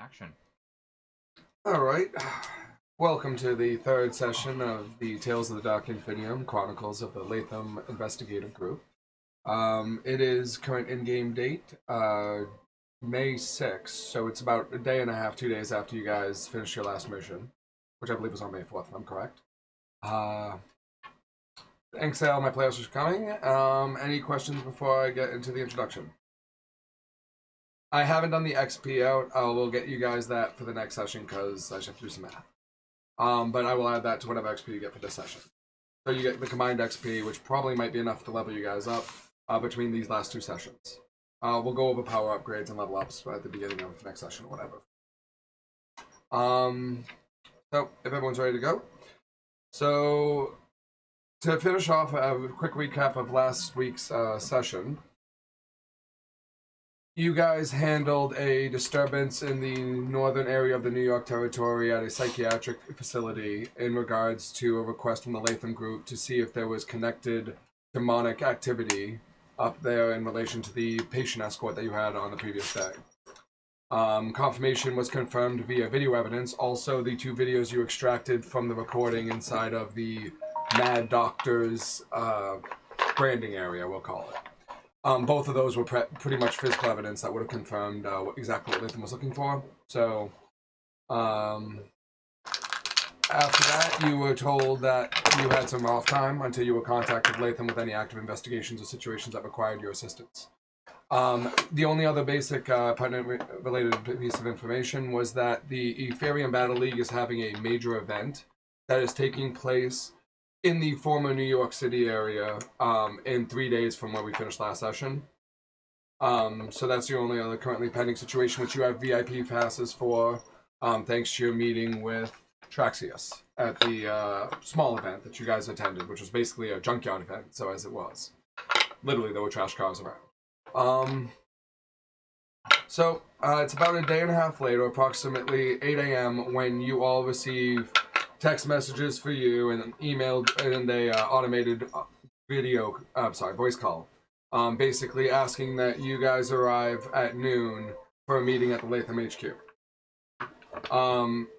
Action. All right. Welcome to the third session of the Tales of the Dark Invinium Chronicles of the Latham Investigative Group. It is current in-game date, May 6th, so it's about a day and a half, 2 days after you guys finished your last mission, which I believe was on May 4th, if I'm correct. Thanks to all my players for coming. Any questions before I get into the introduction? I haven't done the XP out. I will get you guys that for the next session because I just have to do some math. But I will add that to whatever XP you get for this session. So you get the combined XP, which probably might be enough to level you guys up between these last two sessions. We'll go over power upgrades and level ups at the beginning of the next session or whatever. So if everyone's ready to go. So to finish off, a quick recap of last week's session. You guys handled a disturbance in the northern area of the New York territory at a psychiatric facility in regards to a request from the Latham group to see if there was connected demonic activity up there in relation to the patient escort that you had on the previous day. Confirmation was confirmed via video evidence. Also, the two videos you extracted from the recording inside of the Mad Doctor's branding area, we'll call it. Both of those were pretty much physical evidence that would have confirmed exactly what Latham was looking for. So, after that, you were told that you had some off time until you were contacted Latham with any active investigations or situations that required your assistance. The only other basic partner-related piece of information was that the Ethereum Battle League is having a major event that is taking place in the former New York City area in 3 days from where we finished last session. So that's the only other currently pending situation, which you have VIP passes for, thanks to your meeting with Traxius at the small event that you guys attended, which was basically a junkyard event, so as it was. Literally, there were trash cars around. So it's about a day and a half later, approximately 8 a.m., when you all receive text messages for you and emailed and a automated voice call, basically asking that you guys arrive at noon for a meeting at the Latham HQ.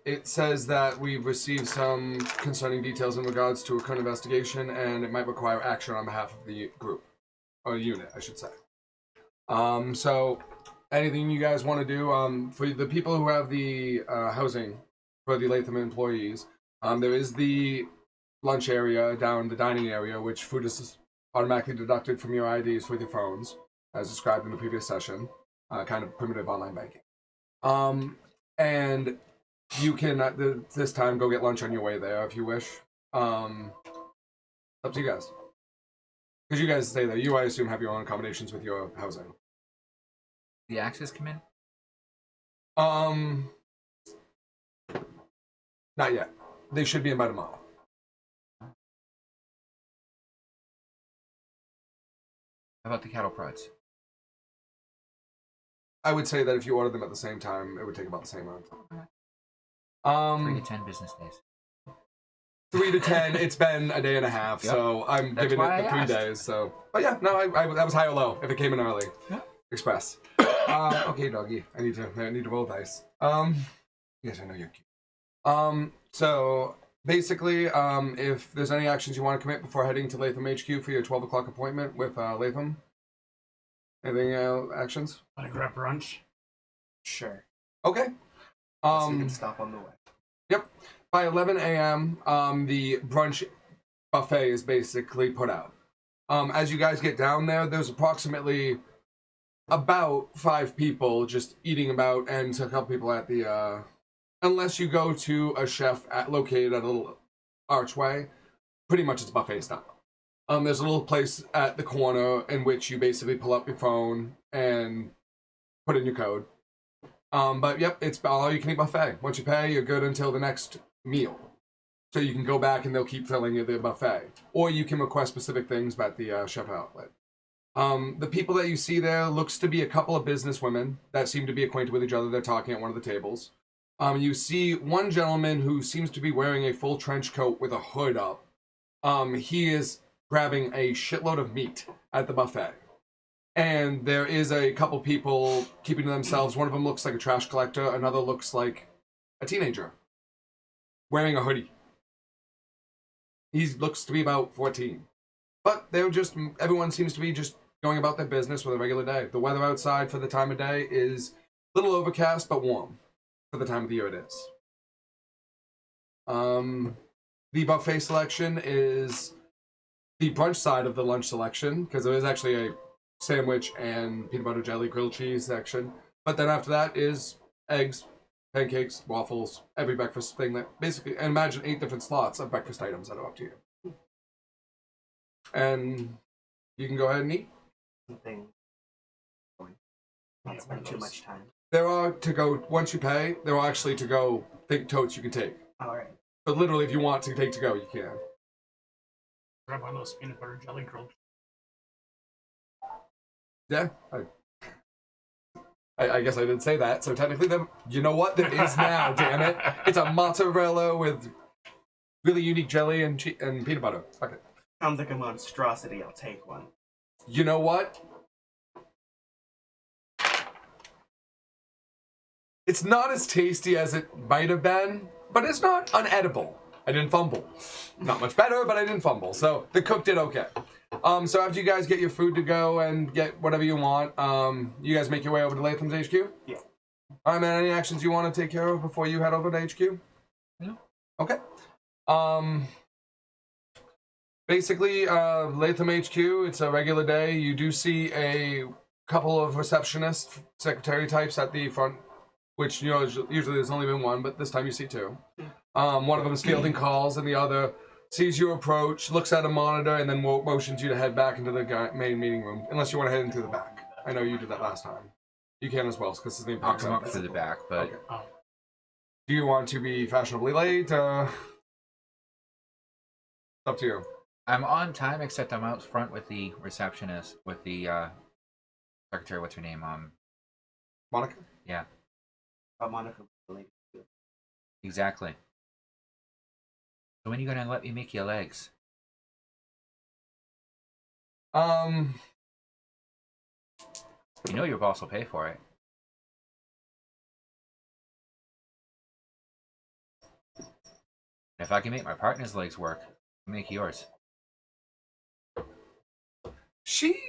It says that we've received some concerning details in regards to a current investigation and it might require action on behalf of the group, or unit, I should say. So anything you guys want to do, for the people who have the housing for the Latham employees, there is the lunch area down the dining area, which food is automatically deducted from your IDs with your phones, as described in the previous session. Kind of primitive online banking. And you can, this time, go get lunch on your way there if you wish. Up to you guys. Because you guys stay there. You, I assume, have your own accommodations with your housing. The Axis come in? Not yet. They should be in by tomorrow. How about the cattle prods? I would say that if you order them at the same time, it would take about the same amount of time. Okay. 3 to 10 business days. 3 to 10. It's been a day and a half, yep. So I'm giving it the 3 days. So, but yeah, no, I that was high or low. If it came in early, yeah. Express. Okay, doggy. I need to roll dice. Yes, I know you're cute. So basically, if there's any actions you want to commit before heading to Latham HQ for your 12 o'clock appointment with Latham, anything actions? Want to grab brunch? Sure. Okay. So we can stop on the way. Yep. By 11 a.m., the brunch buffet is basically put out. As you guys get down there, there's approximately about 5 people just eating about, and a couple people at the unless you go to a chef located at a little archway, pretty much it's buffet style. There's a little place at the corner in which you basically pull up your phone and put in your code. But yep, it's all you can eat buffet. Once you pay, you're good until the next meal. So you can go back and they'll keep filling the buffet. Or you can request specific things at the chef outlet. The people that you see there looks to be a couple of business women that seem to be acquainted with each other. They're talking at one of the tables. You see one gentleman who seems to be wearing a full trench coat with a hood up. He is grabbing a shitload of meat at the buffet. And there is a couple people keeping to themselves. One of them looks like a trash collector. Another looks like a teenager wearing a hoodie. He looks to be about 14. But everyone seems to be just going about their business with a regular day. The weather outside for the time of day is a little overcast, but warm for the time of the year it is. The buffet selection is the brunch side of the lunch selection, because there is actually a sandwich and peanut butter jelly grilled cheese section. But then after that is eggs, pancakes, waffles, every breakfast thing that basically, and imagine 8 different slots of breakfast items that are up to you. And you can go ahead and eat. Something. Not spend too much time. There are to go, once you pay, there are actually to go totes you can take. Alright. But literally, if you want to take to go, you can. Grab one of those peanut butter jelly grilled. Yeah, I guess I didn't say that, so technically, you know what? There is now, damn it. It's a mozzarella with really unique jelly and peanut butter. Fuck it. Sounds like a monstrosity. I'll take one. You know what? It's not as tasty as it might have been, but it's not unedible. I didn't fumble. Not much better, but I didn't fumble. So the cook did okay. So after you guys get your food to go and get whatever you want, you guys make your way over to Latham's HQ? Yeah. Alright, man, any actions you want to take care of before you head over to HQ? No. Okay. Basically, Latham HQ, it's a regular day. You do see a couple of receptionist secretary types at the front, which, you know, usually there's only been one, but this time you see 2. One of them is fielding calls, and the other sees you approach, looks at a monitor, and then motions you to head back into the main meeting room, unless you want to head in through the back. I know you did that last time. You can as well, because his name I'll pops come up. up through the back, but... Okay. Oh. Do you want to be fashionably late? Up to you. I'm on time, except I'm out front with the receptionist, with the secretary. What's her name? Monica? Yeah, Monica. exactly. So when are you gonna let me make your legs? Um, You know your boss will pay for it. And if I can make my partner's legs work, I'll make yours. she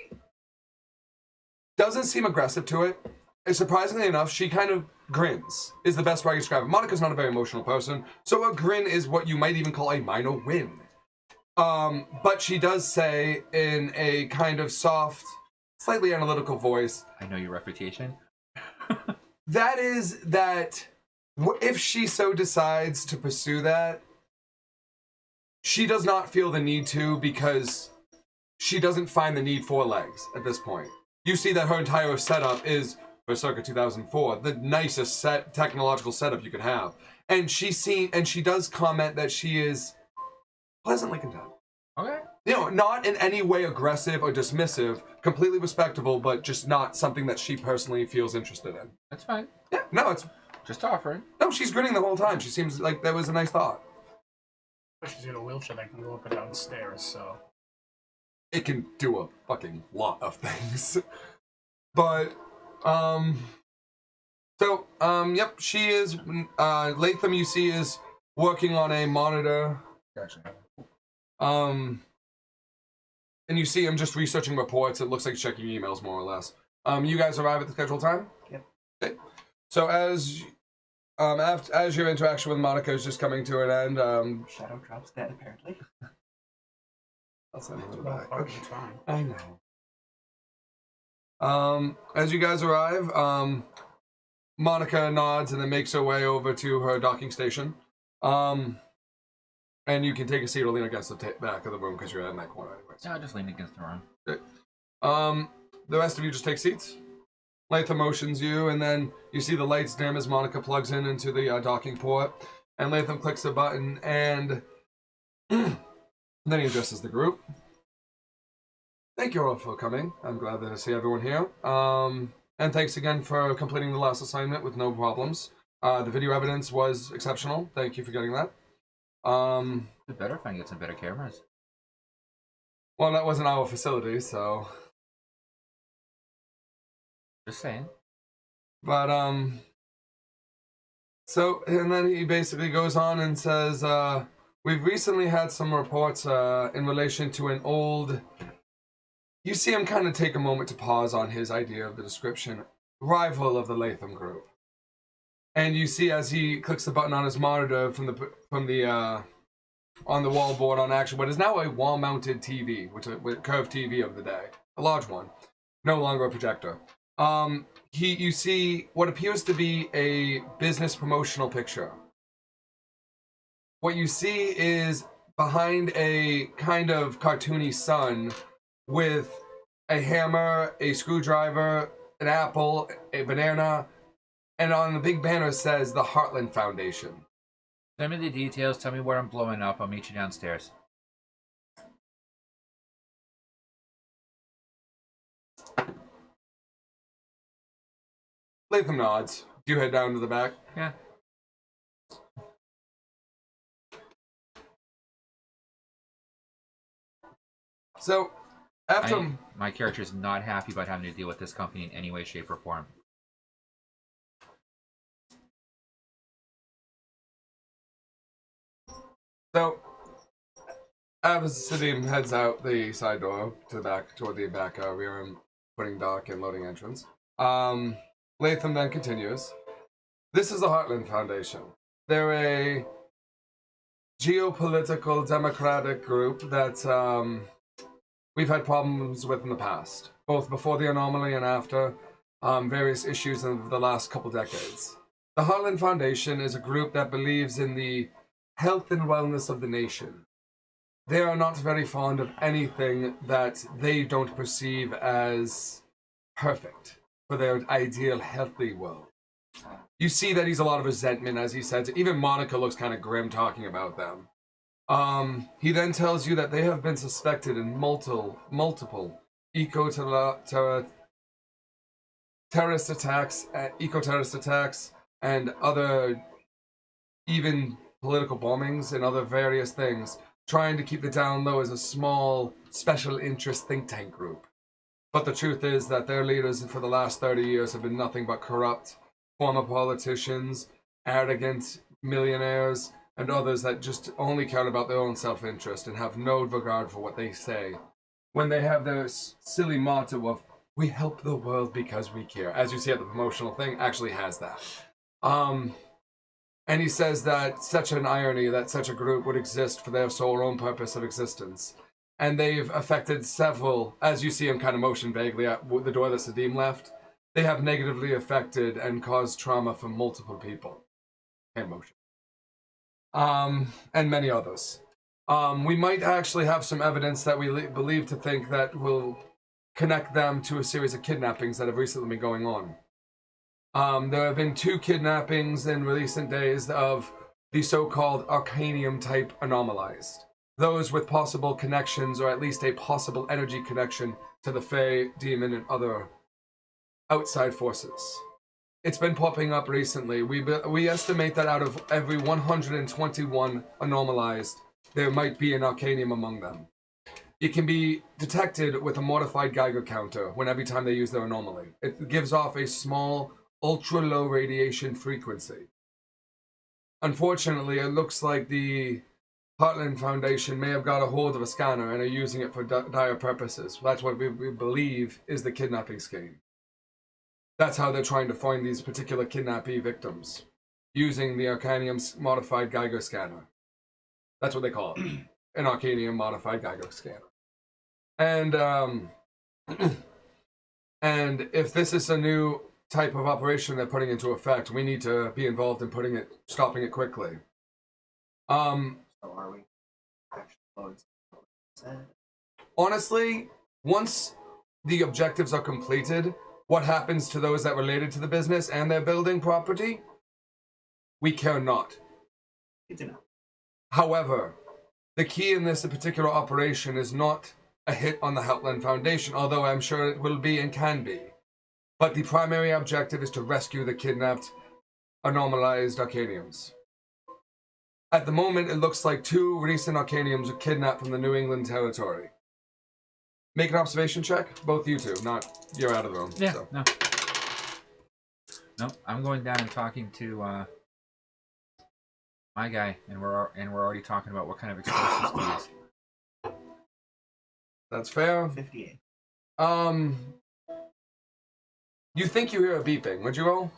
doesn't seem aggressive to it. And surprisingly enough, she kind of grins, is the best way I can describe it. Monica's not a very emotional person, so a grin is what you might even call a minor win. But she does say in a kind of soft, slightly analytical voice, I know your reputation. that is that if she so decides to pursue that, she does not feel the need to, because she doesn't find the need for legs at this point. You see that her entire setup is, for circa 2004, the nicest technological setup you could have. And she does comment that she is pleasantly content. Okay. You know, not in any way aggressive or dismissive, completely respectable, but just not something that she personally feels interested in. That's fine. Yeah, no, Just offering. no, she's grinning the whole time. She seems like that was a nice thought. But she's got a wheelchair that can go up and down stairs, so. It can do a fucking lot of things. But, yep, she is, Latham, you see, is working on a monitor. Gotcha. And you see him just researching reports. It looks like he's checking emails, more or less. You guys arrive at the scheduled time? Yep. Okay. So as your interaction with Monica is just coming to an end, Shadow drops dead, apparently. I'll send her Well, back. fucking fine. I know. As you guys arrive, Monica nods and then makes her way over to her docking station. And you can take a seat or lean against the back of the room because you're in that corner anyways. No, just lean against the room. Okay. The rest of you just take seats. Latham motions you, and then you see the lights dim as Monica plugs into the docking port. And Latham clicks the button, and then he addresses the group. Thank you all for coming. I'm glad to see everyone here. And thanks again for completing the last assignment with no problems. The video evidence was exceptional. Thank you for getting that. It's better if I can get some better cameras. Well, that wasn't our facility, so Just saying. But so, and then he basically goes on and says, we've recently had some reports in relation to an old. You see him kind of take a moment to pause on his idea of the description, rival of the Latham group. And you see as he clicks the button on his monitor from the on the wall board on action, what is now a wall-mounted TV, which is a curved TV of the day, a large one, no longer a projector. You see what appears to be a business promotional picture. What you see is behind a kind of cartoony sun with a hammer, a screwdriver, an apple, a banana, and on the big banner says the Heartland Foundation. Send me the details. Tell me where I'm blowing up. I'll meet you downstairs. Latham nods. Do you head down to the back? Yeah. So, after... My character is not happy about having to deal with this company in any way, shape, or form. So, as Sadim heads out the side door to the back, toward the back rear and putting dock and loading entrance, Latham then continues. This is the Heartland Foundation. They're a geopolitical democratic group that we've had problems with in the past, both before the anomaly and after various issues in the last couple decades. The Heartland Foundation is a group that believes in the health and wellness of the nation. They are not very fond of anything that they don't perceive as perfect for their ideal healthy world. You see that he's a lot of resentment as he says it. Even Monica looks kind of grim talking about them. He then tells you that they have been suspected in multiple eco-terrorist attacks, and other even political bombings and other various things, trying to keep the down low as a small special interest think tank group. But the truth is that their leaders for the last 30 years have been nothing but corrupt former politicians, arrogant millionaires, and others that just only care about their own self-interest and have no regard for what they say. When they have their silly motto of, we help the world because we care, as you see at the promotional thing, actually has that. And he says that such an irony that such a group would exist for their sole own purpose of existence. And they've affected several, as you see him kind of motion vaguely at the door that Sadim left, they have negatively affected and caused trauma for multiple people. And motion. And many others. We might actually have some evidence that we believe to think that will connect them to a series of kidnappings that have recently been going on. There have been 2 kidnappings in recent days of the so-called Arcanium-type anomalized. Those with possible connections, or at least a possible energy connection, to the Fae, Demon, and other outside forces. It's been popping up recently. We estimate that out of every 121 anomalized, there might be an Arcanium among them. It can be detected with a modified Geiger counter when every time they use their anomaly. It gives off a small, ultra-low radiation frequency. Unfortunately, it looks like the Heartland Foundation may have got a hold of a scanner and are using it for dire purposes. That's what we believe is the kidnapping scheme. That's how they're trying to find these particular kidnappee victims, using the Arcanium's modified Geiger scanner. That's what they call it, an Arcanium modified Geiger scanner. And and if this is a new type of operation they're putting into effect, we need to be involved in stopping it quickly. So are we actually loading something? Honestly, once the objectives are completed, what happens to those that related to the business and their building property, we care not. Good to know. However, the key in this particular operation is not a hit on the Heartland Foundation, although I'm sure it will be and can be. But the primary objective is to rescue the kidnapped, anomalized Arcaniums. At the moment, it looks like 2 recent Arcaniums were kidnapped from the New England territory. Make an observation check, both you two, not you're out of the room. Yeah, so. no. Nope, I'm going down and talking to my guy, and we're already talking about what kind of explosives to use. That's fair. 58. You think you hear a beeping? Would you roll?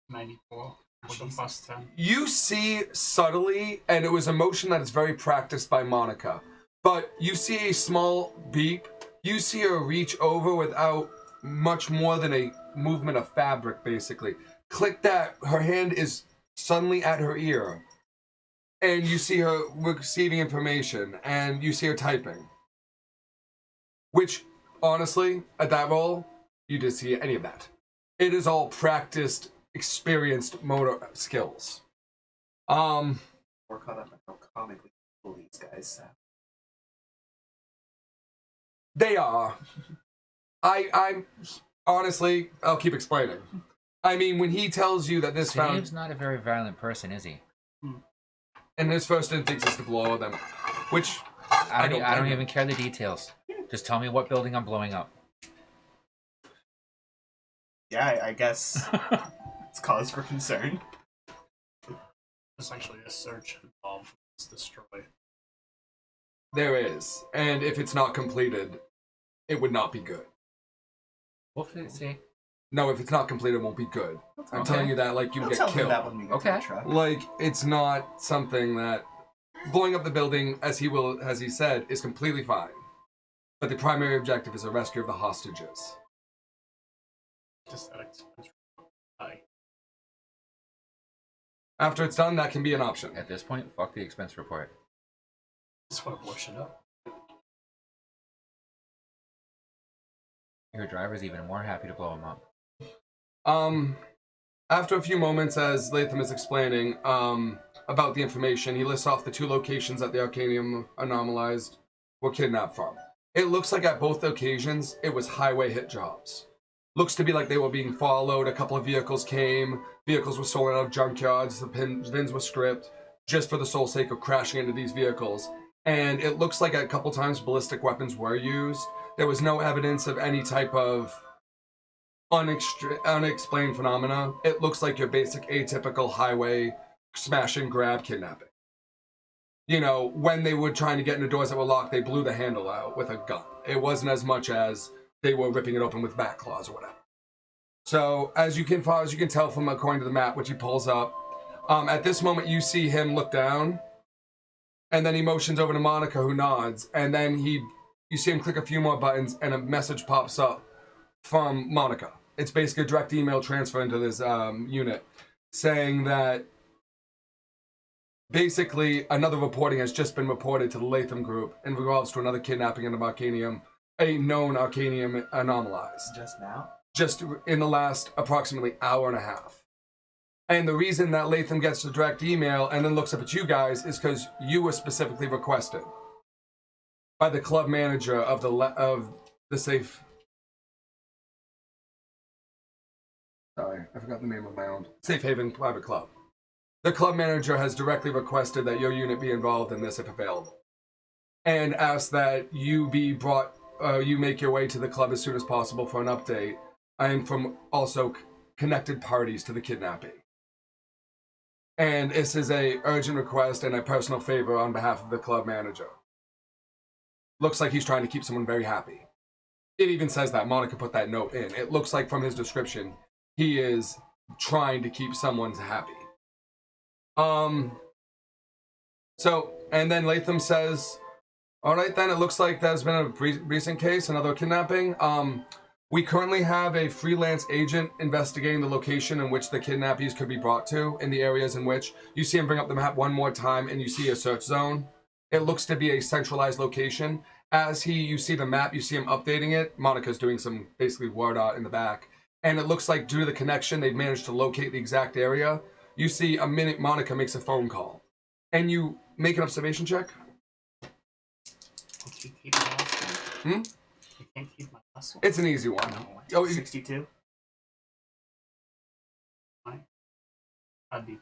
94 with a plus 10. You see subtly, and it was a motion that is very practiced by Monica, but you see a small beep. You see her reach over without much more than a movement of fabric, basically. Click that, her hand is suddenly at her ear, and you see her receiving information, and you see her typing. Which, honestly, at that roll, you didn't see any of that. It is all practiced, experienced motor skills. We're caught up in how comically cool these guys sound. They are. I'm honestly, I'll keep explaining. I mean, when he tells you that this Dave's not a very violent person, is he? and his first instinct is to blow them, which I don't blame him. even care the details. Just tell me what building I'm blowing up. Yeah, I guess it's cause for concern. There's actually a search involved. It's destroyed. There is, and if it's not completed, it would not be good. We'll see. No, if it's not completed, it won't be good. I'm telling you that like you We'll get tell them killed. that when we get to Okay. the truck. Like it's not something that blowing up the building, as he said, is completely fine. But the primary objective is the rescue of the hostages. Just that expense. High. After it's done, that can be an option. At this point, fuck the expense report. Just want to wash it up. Your driver's even more happy to blow him up. After a few moments, as Latham is explaining about the information, he lists off the 2 locations that the Arcanium anomalized were kidnapped from. It looks like at both occasions, it was highway hit jobs. Looks to be like they were being followed. A couple of vehicles came. Vehicles were stolen out of junkyards. The bins were stripped just for the sole sake of crashing into these vehicles. And it looks like a couple times ballistic weapons were used. There was no evidence of any type of unexplained phenomena. It looks like your basic atypical highway smash and grab kidnapping. You know, when they were trying to get into doors that were locked, they blew the handle out with a gun. It wasn't as much as they were ripping it open with back claws or whatever. So, as you can tell from according to the map, which he pulls up, at this moment you see him look down, and then he motions over to Monica, who nods, and then you see him click a few more buttons, and a message pops up from Monica. It's basically a direct email transfer into this unit, saying that basically another reporting has just been reported to the Latham group in regards to another kidnapping of Arcanium, a known Arcanium anomalized. Just now? Just in the last approximately hour and a half. And the reason that Latham gets the direct email and then looks up at you guys is because you were specifically requested by the club manager of the safe. Sorry, I forgot the name of my own Safe Haven Private Club. The club manager has directly requested that your unit be involved in this if available, and asked that you be brought. You make your way to the club as soon as possible for an update, and from also connected parties to the kidnapping. And this is a urgent request and a personal favor on behalf of the club manager. Looks like he's trying to keep someone very happy. It even says that. Monica put that note in. It looks like from his description, he is trying to keep someone happy. So, and then Latham says, all right, then it looks like there's been a recent case, another kidnapping. We currently have a freelance agent investigating the location in which the kidnappees could be brought to, in the areas in which you see him bring up the map one more time and you see a search zone. It looks to be a centralized location. As you see the map, you see him updating it. Monica's doing some basically word art in the back. And it looks like due to the connection, they've managed to locate the exact area. You see a minute Monica makes a phone call. And you make an observation check. Can't you keep my last one? You can't keep my last one? It's an easy one. Oh, 62? I'd be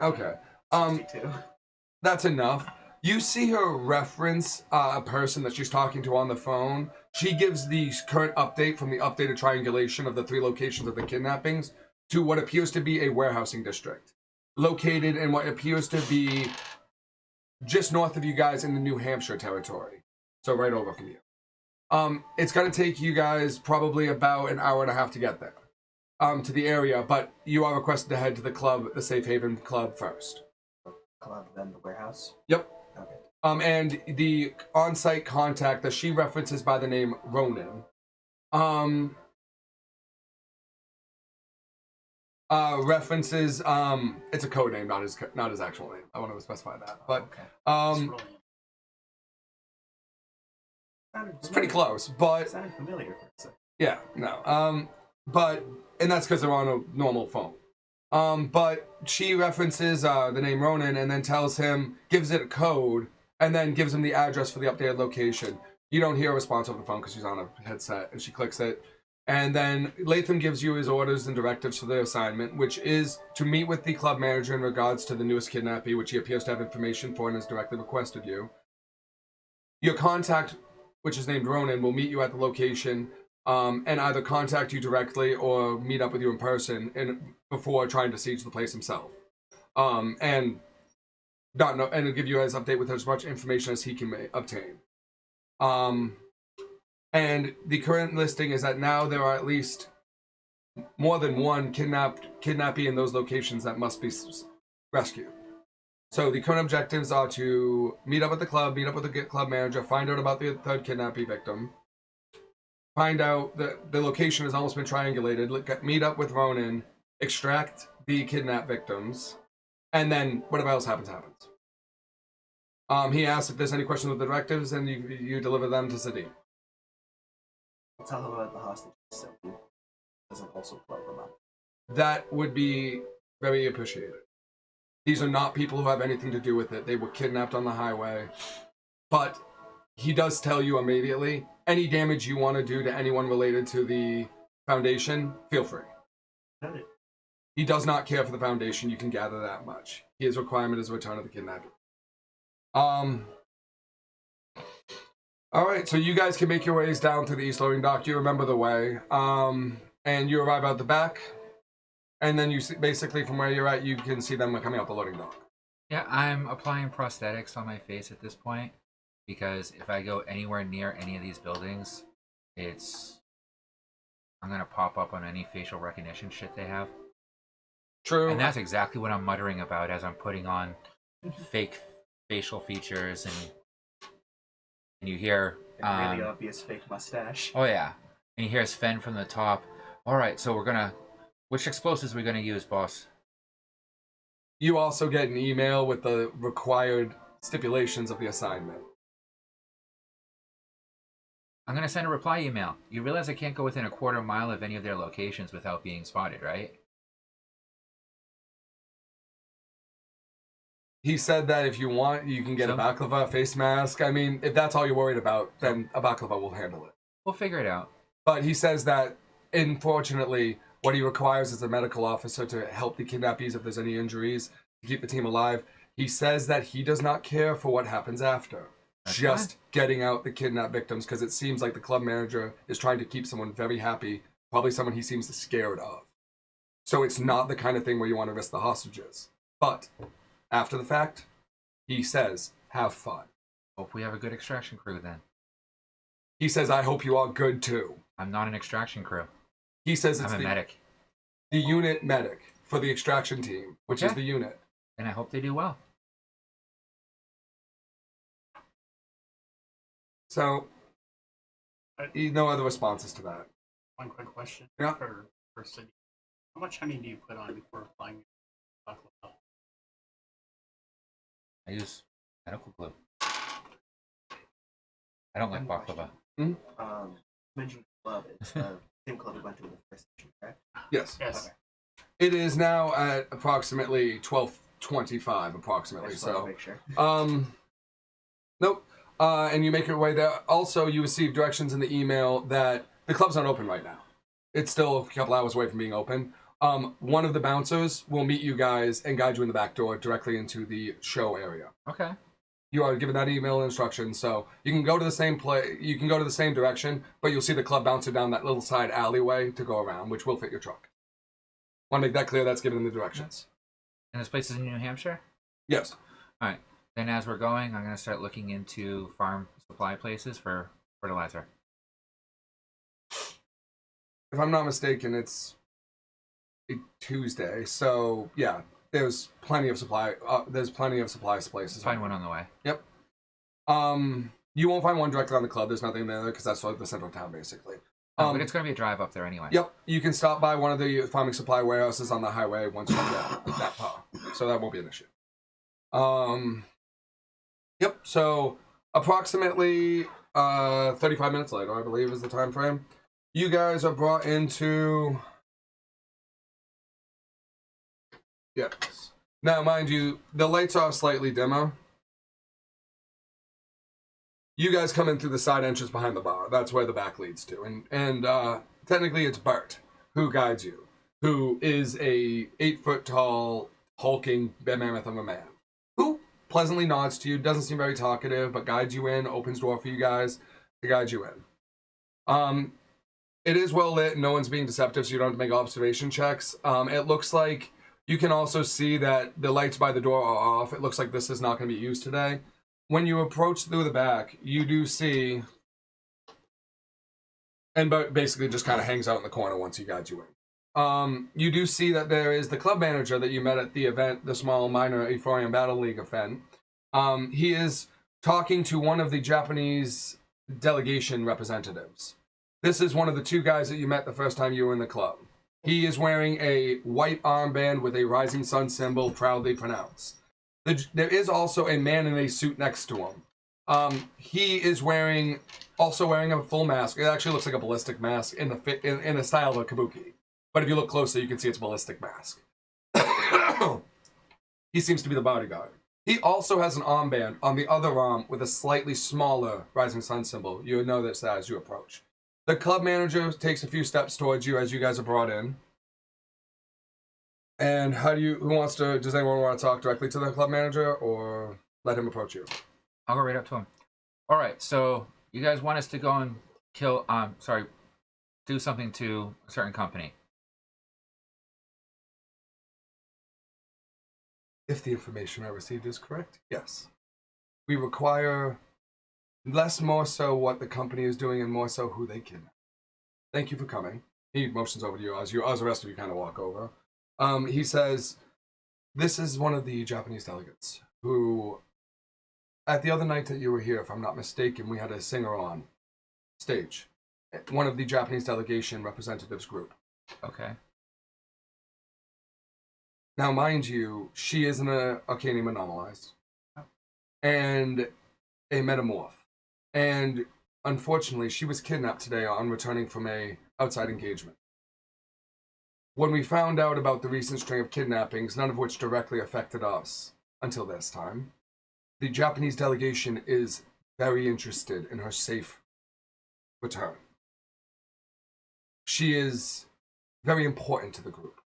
okay. 62. That's enough. You see her reference a person that she's talking to on the phone. She gives the current update from the updated triangulation of the 3 locations of the kidnappings. to what appears to be a warehousing district, located in what appears to be just north of you guys in the New Hampshire territory. So right over from you. It's going to take you guys probably about an hour and a half to get there, to the area, but you are requested to head to the club, the Safe Haven Club first. Club, then the warehouse? Yep. Okay. And the on-site contact that she references by the name Ronan, references, it's a code name, not his actual name. I want to specify that, but Okay. it's pretty close. But It sounded familiar for a second. yeah, no, but and that's because they're on a normal phone. But she references the name Ronan and then tells him, gives it a code, and then gives him the address for the updated location. You don't hear a response over the phone because she's on a headset, and she clicks it. And then Latham gives you his orders and directives for the assignment, which is to meet with the club manager in regards to the newest kidnappee, which he appears to have information for and has directly requested you. Your contact, which is named Ronan, will meet you at the location and either contact you directly or meet up with you in person before trying to siege the place himself. And give you guys an update with as much information as he can obtain. And the current listing is that now there are at least more than one kidnappee in those locations that must be rescued. So the current objectives are to meet up at the club, meet up with the club manager, find out about the third kidnappee victim, find out that the location has almost been triangulated, meet up with Ronan, extract the kidnap victims, and then whatever else happens. He asks if there's any questions with the directives, and you deliver them to Sadim. I'll tell him about the hostage so he doesn't also blow them up. That would be very appreciated. These are not people who have anything to do with it. They were kidnapped on the highway. But he does tell you immediately, any damage you want to do to anyone related to the Foundation, feel free. Noted. He does not care for the Foundation, you can gather that much. His requirement is a return of the kidnapping. Alright, so you guys can make your ways down to the East Loading Dock. You remember the way. And you arrive out the back. And then you see, basically from where you're at, you can see them coming out the loading dock. Yeah, I'm applying prosthetics on my face at this point because if I go anywhere near any of these buildings, I'm gonna pop up on any facial recognition shit they have. True. And that's exactly what I'm muttering about as I'm putting on fake facial features and you hear A really obvious fake mustache. oh yeah, and you hear Sven from the top. All right, so which explosives are we gonna use, boss? You also get an email with the required stipulations of the assignment. I'm gonna send a reply email. You realize I can't go within a quarter mile of any of their locations without being spotted, right? He said that if you want, you can get a baklava, a face mask. I mean, if that's all you're worried about, then a baklava will handle it. We'll figure it out. But he says that, unfortunately, what he requires is a medical officer to help the kidnappees if there's any injuries, to keep the team alive. He says that he does not care for what happens after. That's just fine. getting out the kidnapped victims, because it seems like the club manager is trying to keep someone very happy, probably someone he seems scared of. So it's not the kind of thing where you want to risk the hostages. But after the fact, he says, have fun. Hope we have a good extraction crew then. He says, I hope you are good too. I'm not an extraction crew. He says it's I'm a medic. the unit medic for the extraction team, which is the unit. And I hope they do well. So, no other responses to that. One quick question. Yeah. For City. How much honey do you put on before applying baklava? I use medical glue. I don't like baklava. Mentioned club. It's the same club we went to in the first session, correct? Yes. Yes. Okay. It is now at approximately 12:25, approximately. I just wanted to So, make sure. nope. And you make your way there. Also, you receive directions in the email that the club's not open right now. It's still a couple hours away from being open. One of the bouncers will meet you guys and guide you in the back door directly into the show area. Okay. You are given that email instruction, so you can go to the same you can go to the same direction, but you'll see the club bouncer down that little side alleyway to go around, which will fit your truck. Want to make that clear, that's given in the directions. And this place is in New Hampshire? Yes. Alright. Then as we're going, I'm going to start looking into farm supply places for fertilizer. If I'm not mistaken, it's a Tuesday, so yeah, there's plenty of supply. There's plenty of supplies places. Find one on the way. Yep. You won't find one directly on the club. There's nothing there because that's like the central town, basically. But it's going to be a drive up there anyway. Yep. You can stop by one of the farming supply warehouses on the highway once you get that far, so that won't be an issue. Yep. So approximately 35 minutes later, I believe, is the time frame. You guys are brought into. Yes. Now, mind you, the lights are slightly dimmer. You guys come in through the side entrance behind the bar. That's where the back leads to. And technically it's Bert who guides you, who is a 8-foot tall, hulking mammoth of a man, who pleasantly nods to you, doesn't seem very talkative, but guides you in, opens door for you guys to guide you in. It is well lit, no one's being deceptive, so you don't have to make observation checks. It looks like you can also see that the lights by the door are off. It looks like this is not going to be used today. When you approach through the back, you do see, and basically just kind of hangs out in the corner once he guides you in. You do see that there is the club manager that you met at the event, the small minor Euphorian Battle League event. He is talking to one of the Japanese delegation representatives. This is one of the two guys that you met the first time you were in the club. He is wearing a white armband with a rising sun symbol proudly pronounced. There is also a man in a suit next to him. He is also wearing a full mask. It actually looks like a ballistic mask in the style of a kabuki. But if you look closer, you can see it's a ballistic mask. He seems to be the bodyguard. He also has an armband on the other arm with a slightly smaller rising sun symbol. You would notice that as you approach. The club manager takes a few steps towards you as you guys are brought in. And does anyone want to talk directly to the club manager or let him approach you? I'll go right up to him. Alright, so you guys want us to go and do something to a certain company. If the information I received is correct, yes. We require more so what the company is doing and more so who they kidnap. Thank you for coming. He motions over to you as the rest of you kind of walk over. He says, this is one of the Japanese delegates who, at the other night that you were here, if I'm not mistaken, we had a singer on stage. One of the Japanese delegation representatives group. Okay. Now, mind you, she is an Arcanium anomalized and a metamorph. And unfortunately, she was kidnapped today on returning from a outside engagement. When we found out about the recent string of kidnappings, none of which directly affected us until this time, the Japanese delegation is very interested in her safe return. She is very important to the group,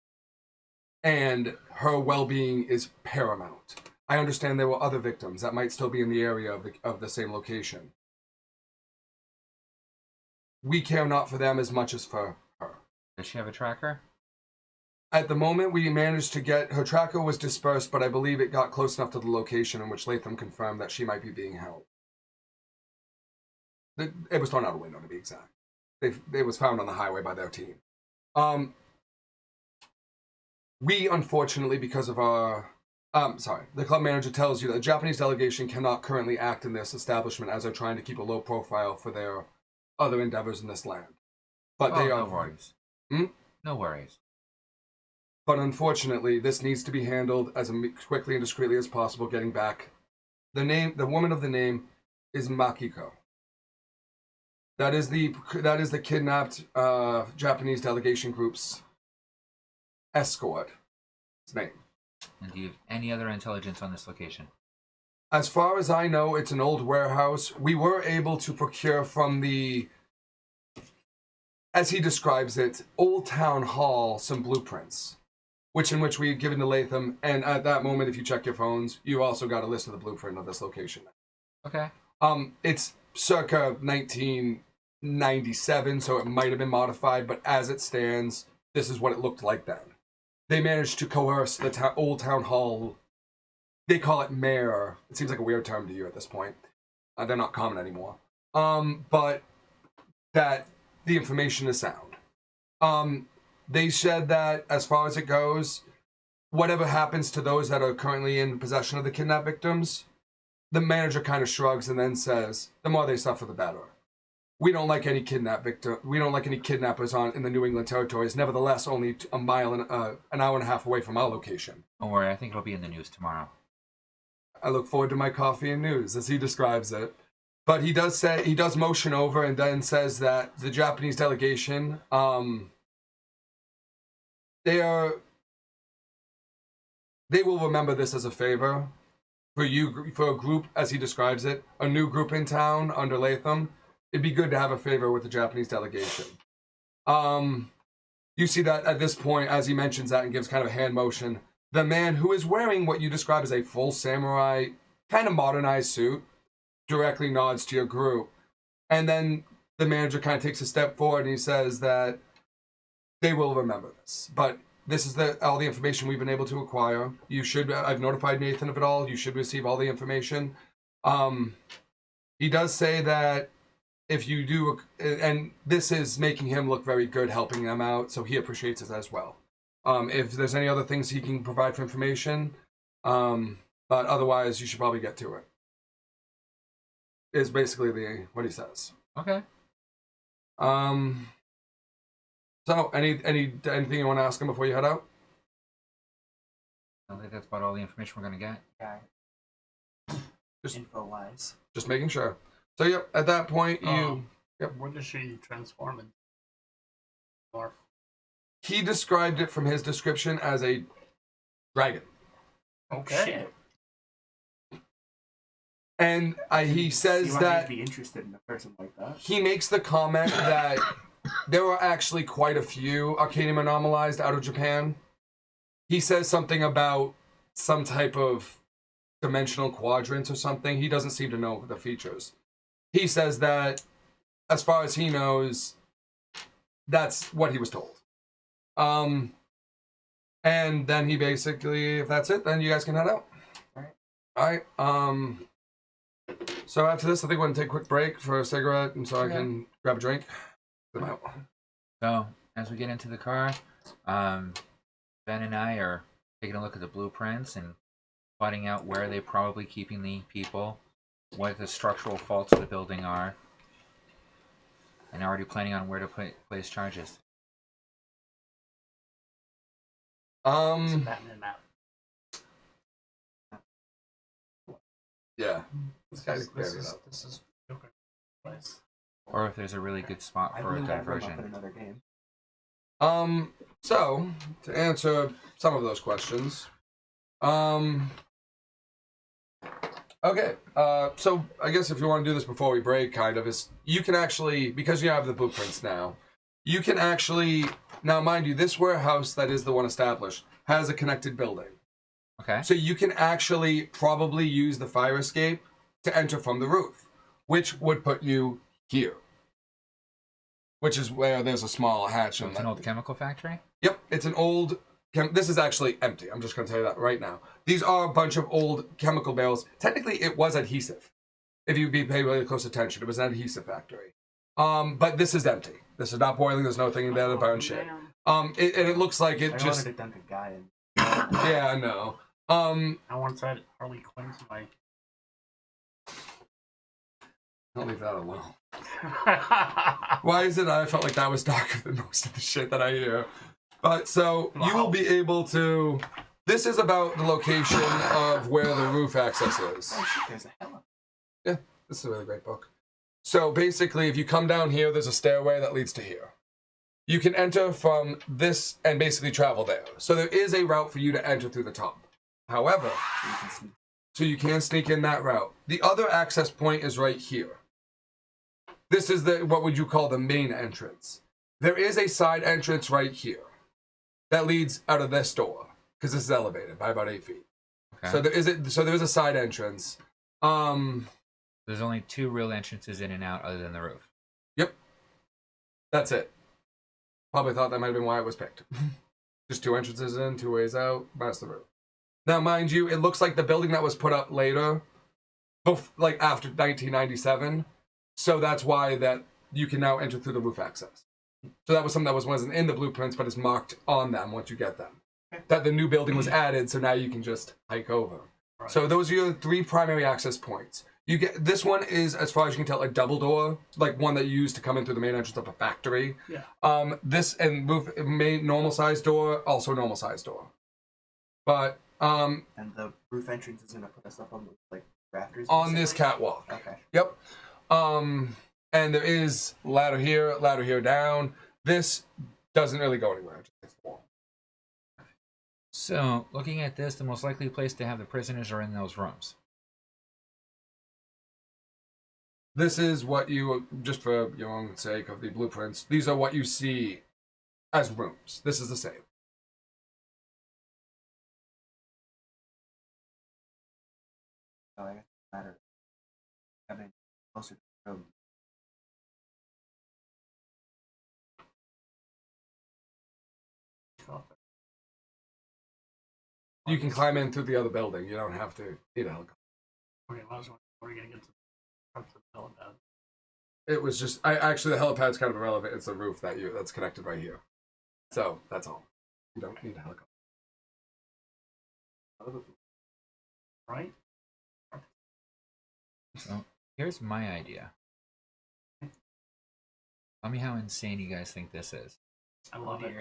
and her well-being is paramount. I understand there were other victims that might still be in the area of the same location. We care not for them as much as for her. Does she have a tracker? At the moment, we managed to get... Her tracker was dispersed, but I believe it got close enough to the location in which Latham confirmed that she might be being held. It was thrown out a window, to be exact. It was found on the highway by their team. We, unfortunately, because of our... the club manager tells you that the Japanese delegation cannot currently act in this establishment as they're trying to keep a low profile for their other endeavors in this land. But they are... No worries. No worries. But unfortunately, this needs to be handled as quickly and discreetly as possible, getting back. The woman of the name is Makiko. That is the kidnapped Japanese delegation group's escort. His name. And do you have any other intelligence on this location? As far as I know, it's an old warehouse. We were able to procure from the, as he describes it, Old Town Hall some blueprints, which we had given to Latham. And at that moment, if you check your phones, you also got a list of the blueprint of this location. Okay. It's circa 1997, so it might have been modified, but as it stands, this is what it looked like then. they managed to coerce the old town hall. They call it mayor. It seems like a weird term to you at this point. They're not common anymore. But that the information is sound. They said that as far as it goes, whatever happens to those that are currently in possession of the kidnapped victims, the manager kind of shrugs and then says, the more they suffer, the better. We don't like any We don't like any kidnappers in the New England territories. Nevertheless, only an hour and a half away from our location. Don't worry, I think it'll be in the news tomorrow. I look forward to my coffee and news, as he describes it. But he does motion over and then says that the Japanese delegation, they will remember this as a favor for a group, as he describes it, a new group in town under Latham. It'd be good to have a favor with the Japanese delegation. You see that at this point, as he mentions that and gives kind of a hand motion, the man who is wearing what you describe as a full samurai, kind of modernized suit, directly nods to your group. And then the manager kind of takes a step forward and he says that they will remember this. But this is all the information we've been able to acquire. I've notified Nathan of it all. You should receive all the information. He does say that if you do, and this is making him look very good helping them out, so he appreciates it as well. If there's any other things he can provide for information, but otherwise you should probably get to it. Is basically what he says. Okay. So anything you want to ask him before you head out? I think that's about all the information we're gonna get. Yeah. Just info-wise. Just making sure. So yep, at that point Yep. What does she transform in? Or he described it from his description as a dragon. okay. Shit. And he says I'd that be interested in a person like that. he makes the comment that there are actually quite a few Arcadium Anomalized out of Japan. He says something about some type of dimensional quadrants or something. He doesn't seem to know the features. He says that, as far as he knows, that's what he was told. And then he basically, if that's it, then you guys can head out. All right. So after this, I think we're going to take a quick break for a cigarette and so I can grab a drink. Them out. So, as we get into the car, Ben and I are taking a look at the blueprints and finding out where they're probably keeping the people, what the structural faults of the building are, and already planning on where to place charges. It's a Batman map. Yeah. This Gotta is clear it this up. is okay. Place. Or if there's a really good spot I for a blew that room up in diversion. another game. So to answer some of those questions, okay, so I guess if you want to do this before we break, kind of, is you can actually, because you have the blueprints now, you can actually, now mind you, this warehouse that is the one established has a connected building. Okay. So you can actually probably use the fire escape to enter from the roof, which would put you here. Which is where there's a small hatch. So in it's an that. old chemical factory? Yep, it's an old... this is actually empty. I'm just going to tell you that right now. These are a bunch of old chemical barrels. Technically, it was adhesive. If you pay really close attention, it was an adhesive factory. But this is empty. This is not boiling. There's nothing in there to burn shit. And it looks like it I just... wanted a Dunkin' guy in. Yeah, I know. I once had Harley Quinn to my. Don't leave that alone. Why is it I felt like that was darker than most of the shit that I hear? But so you will be able to... This is about the location of where the roof access is. Oh shit, there's a hell. Yeah, this is a really great book. So basically, if you come down here, there's a stairway that leads to here. You can enter from this and basically travel there. So there is a route for you to enter through the top. However, so you can sneak in that route. The other access point is right here. This is what would you call the main entrance. There is a side entrance right here that leads out of this door because this is elevated by about 8 feet. Okay. So there is a side entrance. There's only 2 real entrances in and out other than the roof. Yep. That's it. Probably thought that might have been why it was picked. Just 2 entrances in, 2 ways out. That's the roof. Now, mind you, it looks like the building that was put up later, like after 1997. So that's why that you can now enter through the roof access. So that was something that wasn't in the blueprints, but is marked on them once you get them. That the new building was added, so now you can just hike over. Right. So those are your 3 primary access points. You get this one is, as far as you can tell, a double door, like one that you use to come in through the main entrance of a factory. Yeah. This and roof main normal size door, also normal size door. But And the roof entrance is gonna put us up on the like rafters. on this basically? catwalk. Okay. Yep. And there is ladder here down. This doesn't really go anywhere. It just hits the wall. So, looking at this, the most likely place to have the prisoners are in those rooms. This is what you, just for your own sake of the blueprints, these are what you see as rooms. This is the same. So I guess it matters. Having closer to the room. You can climb in through the other building. You don't have to need a helicopter. Okay, I was wondering, where are you gonna get to the helipad? It was just, actually the helipad's kind of irrelevant. It's the roof that's connected right here. So that's all. You don't need a helicopter. Right? So, here's my idea. Tell me how insane you guys think this is. I love it.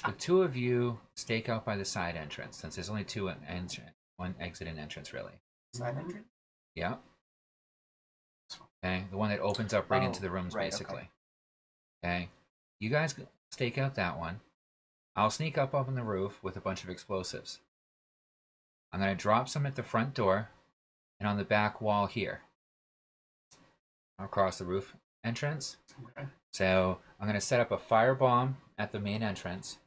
The 2 of you stake out by the side entrance, since there's only 2 one exit and entrance, really. Side entrance? Yeah. Okay, the one that opens up right into Oh, the rooms, right, basically. Okay, you guys stake out that one. I'll sneak up on the roof with a bunch of explosives. I'm going to drop some at the front door and on the back wall here. Across the roof entrance. Okay. So I'm going to set up a firebomb at the main entrance.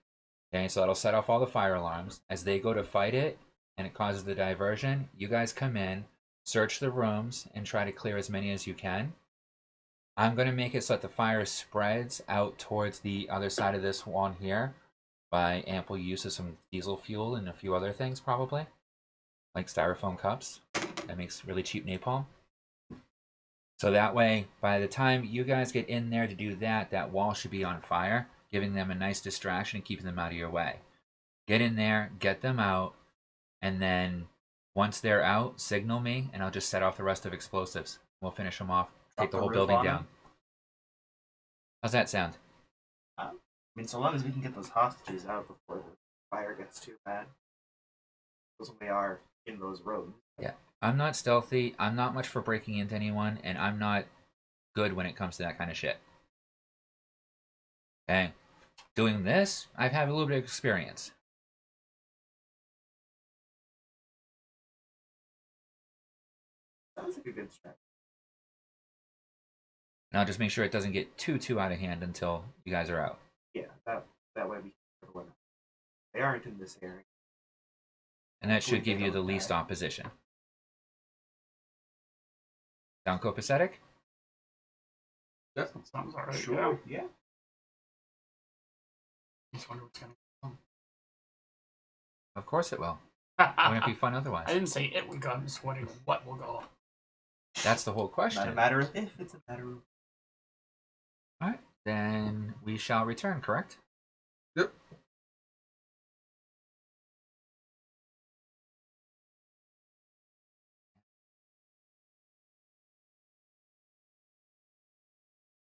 Okay, so that'll set off all the fire alarms. As they go to fight it and it causes the diversion, you guys come in, search the rooms, and try to clear as many as you can. I'm going to make it so that the fire spreads out towards the other side of this one here by ample use of some diesel fuel and a few other things, probably. Like styrofoam cups. That makes really cheap napalm. So that way, by the time you guys get in there to do that, that wall should be on fire, giving them a nice distraction and keeping them out of your way. Get in there, get them out, and then once they're out, signal me, and I'll just set off the rest of explosives. We'll finish them off, take the whole building down. How's that sound? I mean, so long as we can get those hostages out before the fire gets too bad. Because we are in those rooms. Yeah. I'm not stealthy, I'm not much for breaking into anyone, and I'm not good when it comes to that kind of shit. Okay. Doing this, I've had a little bit of experience. Sounds like a good strategy. And I'll just make sure it doesn't get too out of hand until you guys are out. Yeah, that way we can everyone. They aren't in this area. And that Hopefully should give they you the don't least die. opposition. Sound copacetic? Sounds alright. Sure. Yeah. I just wonder what's gonna come. Of course it will. Wouldn't it be fun otherwise? I didn't say it would go. I'm just wondering what will go. That's the whole Not question. a matter of if, it's a matter of. Alright, then we shall return, correct?